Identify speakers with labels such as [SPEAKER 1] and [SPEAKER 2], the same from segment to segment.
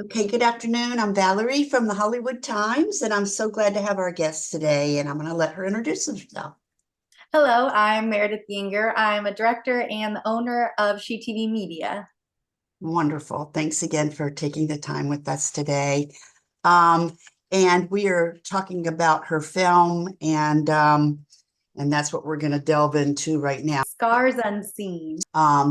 [SPEAKER 1] Okay, good afternoon. I'm Valerie from the Hollywood Times, and I'm so glad to have our guest today, and I'm going to let her introduce herself.
[SPEAKER 2] Hello, I'm Meredith Yinger. I'm a director and the owner of She TV Media.
[SPEAKER 1] Wonderful. Thanks again for taking the time with us today. Um, and we are talking about her film, and that's what we're going to delve into right now.
[SPEAKER 2] Scars Unseen.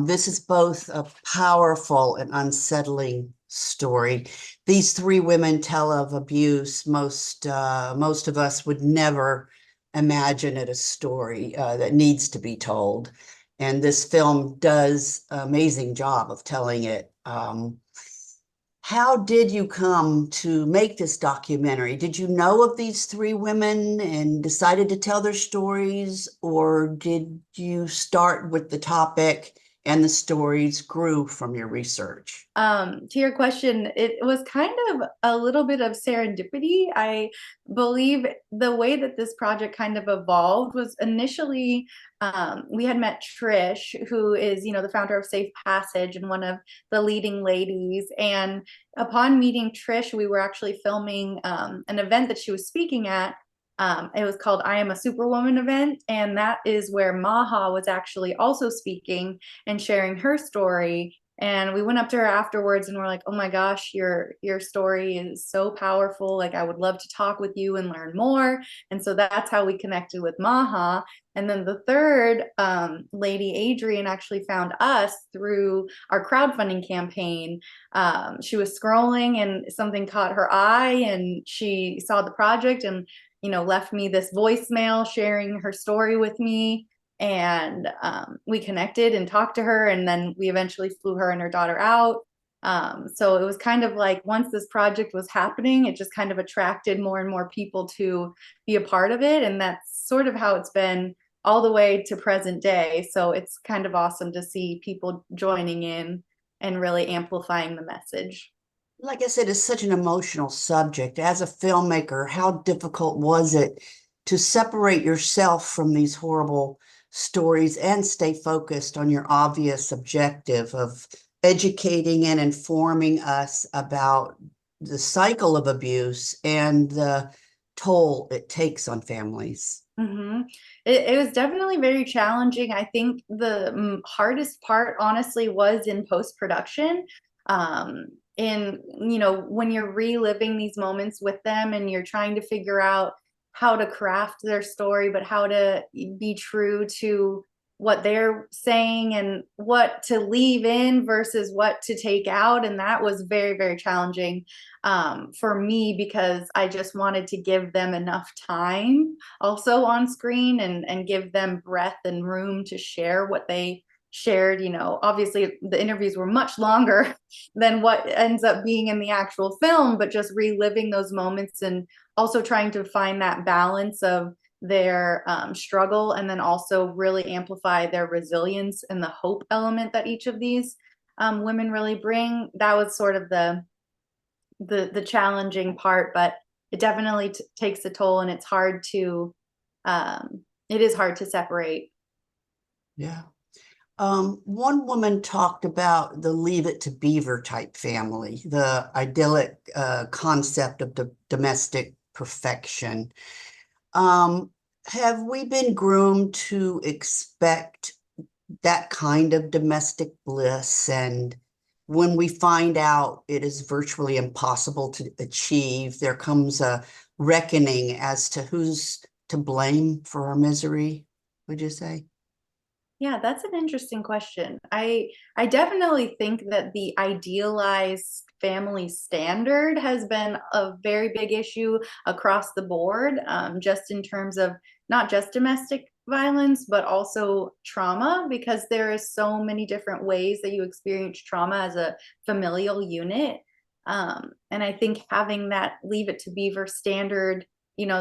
[SPEAKER 1] This is both a powerful and unsettling story. These three women tell of abuse. Most of us would never imagine it a story that needs to be told. And this film does an amazing job of telling it. How did you come to make this documentary? Did you know of these three women and decided to tell their stories, or did you start with the topic and the stories grew from your research?
[SPEAKER 2] To your question, it was kind of a little bit of serendipity. I believe the way that this project kind of evolved was initially we had met Trish, who is, the founder of Safe Passage and one of the leading ladies. And upon meeting Trish, we were actually filming an event that she was speaking at. It was called I Am a Superwoman event. And that is where Maha was actually also speaking and sharing her story. And we went up to her afterwards and we're like, oh my gosh, your story is so powerful. Like, I would love to talk with you and learn more. And so that's how we connected with Maha. And then the third lady, Adrienne, actually found us through our crowdfunding campaign. She was scrolling and something caught her eye and she saw the project and, left me this voicemail sharing her story with me. And we connected and talked to her, and then we eventually flew her and her daughter out. So it was kind of like once this project was happening, it just kind of attracted more and more people to be a part of it. And that's sort of how it's been all the way to present day. So it's kind of awesome to see people joining in and really amplifying the message.
[SPEAKER 1] Like I said, it's such an emotional subject. As a filmmaker, how difficult was it to separate yourself from these horrible stories and stay focused on your obvious objective of educating and informing us about the cycle of abuse and the toll it takes on families?
[SPEAKER 2] Mm-hmm. It was definitely very challenging. I think the hardest part, honestly, was in post-production. Um, when you're reliving these moments with them and you're trying to figure out how to craft their story, but how to be true to what they're saying and what to leave in versus what to take out. And that was very, very challenging for me because I just wanted to give them enough time also on screen and give them breath and room to share what they shared. Obviously the interviews were much longer than what ends up being in the actual film, but just reliving those moments and also trying to find that balance of their struggle and then also really amplify their resilience and the hope element that each of these women really bring. That was sort of the challenging part, but it definitely takes a toll, and it is hard to separate.
[SPEAKER 1] Yeah. One woman talked about the Leave It to Beaver type family, the idyllic concept of domestic perfection. Um, have we been groomed to expect that kind of domestic bliss? And when we find out it is virtually impossible to achieve, there comes a reckoning as to who's to blame for our misery, would you say?
[SPEAKER 2] Yeah, that's an interesting question. I definitely think that the idealized family standard has been a very big issue across the board, just in terms of not just domestic violence, but also trauma, because there is so many different ways that you experience trauma as a familial unit. And I think having that Leave It to Beaver standard,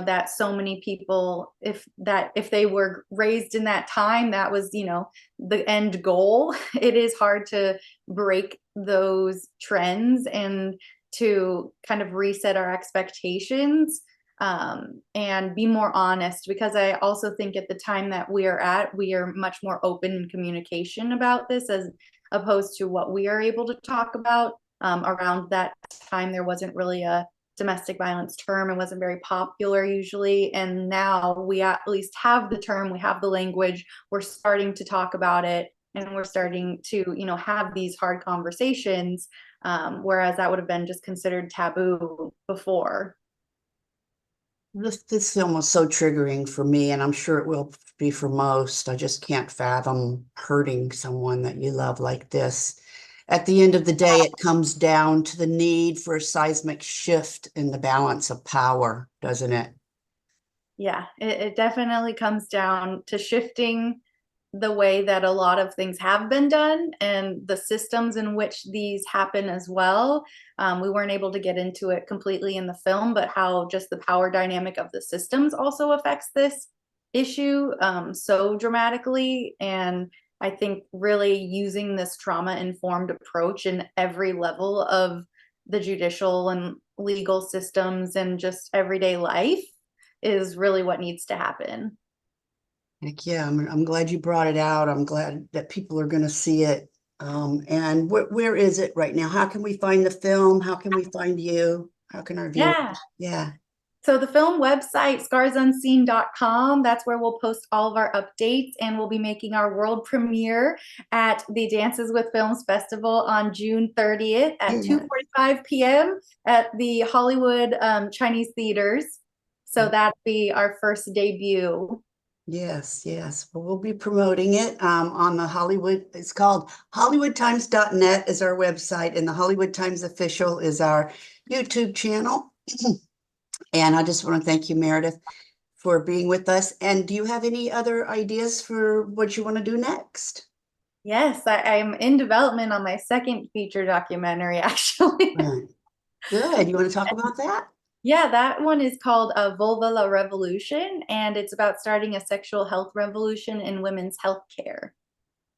[SPEAKER 2] that so many people, if they were raised in that time, that was, the end goal. It is hard to break those trends and to kind of reset our expectations, and be more honest, because I also think at the time that we are at, we are much more open in communication about this as opposed to what we are able to talk about Around that time, there wasn't really a domestic violence term and wasn't very popular usually. And now we at least have the term, we have the language, we're starting to talk about it, and we're starting to, have these hard conversations, whereas that would have been just considered taboo before.
[SPEAKER 1] This film was so triggering for me, and I'm sure it will be for most. I just can't fathom hurting someone that you love like this. At the end of the day, it comes down to the need for a seismic shift in the balance of power, doesn't it?
[SPEAKER 2] Yeah, it definitely comes down to shifting the way that a lot of things have been done and the systems in which these happen as well. We weren't able to get into it completely in the film, but how just the power dynamic of the systems also affects this issue so dramatically. And I think really using this trauma-informed approach in every level of the judicial and legal systems and just everyday life is really what needs to happen.
[SPEAKER 1] Heck yeah, I'm glad you brought it out. I'm glad that people are going to see it. And where is it right now? How can we find the film? How can we find you? How can our viewers?
[SPEAKER 2] Yeah.
[SPEAKER 1] Yeah.
[SPEAKER 2] So the film website, scarsunseen.com, that's where we'll post all of our updates, and we'll be making our world premiere at the Dances with Films Festival on June 30th at 2:45 p.m. at the Hollywood Chinese Theaters. So that'll be our first debut.
[SPEAKER 1] Yes, yes. Well, we'll be promoting it on the Hollywood. It's called HollywoodTimes.net is our website, and the Hollywood Times Official is our YouTube channel. And I just want to thank you, Meredith, for being with us. And do you have any other ideas for what you want to do next?
[SPEAKER 2] Yes, I'm in development on my second feature documentary, actually.
[SPEAKER 1] Right. Good. You want to talk about that?
[SPEAKER 2] Yeah, that one is called a Vulva La Revolution, and it's about starting a sexual health revolution in women's healthcare.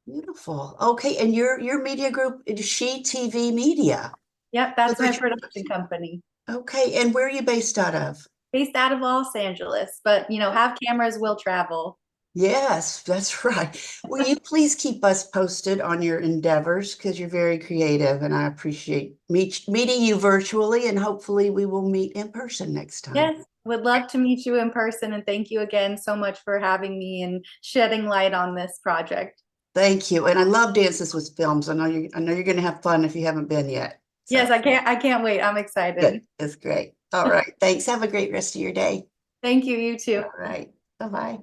[SPEAKER 1] Beautiful. Okay, and your media group is She TV Media.
[SPEAKER 2] Yep,
[SPEAKER 1] So
[SPEAKER 2] that's my
[SPEAKER 1] that's your
[SPEAKER 2] production company.
[SPEAKER 1] okay, and where are you based out of?
[SPEAKER 2] Based out of Los Angeles, but have cameras will travel.
[SPEAKER 1] Yes, that's right. Will you please keep us posted on your endeavors because you're very creative and I appreciate meeting you virtually and hopefully we will meet in person next time.
[SPEAKER 2] Yes, would love to meet you in person, and thank you again so much for having me and shedding light on this project.
[SPEAKER 1] Thank you. And I love Dances with Films. I know you're going to have fun if you haven't been yet. So
[SPEAKER 2] Yes, I can't wait. I'm
[SPEAKER 1] good.
[SPEAKER 2] excited.
[SPEAKER 1] That's great. All right. Thanks. Have a great rest of your day.
[SPEAKER 2] Thank you, you too.
[SPEAKER 1] All right. Bye-bye.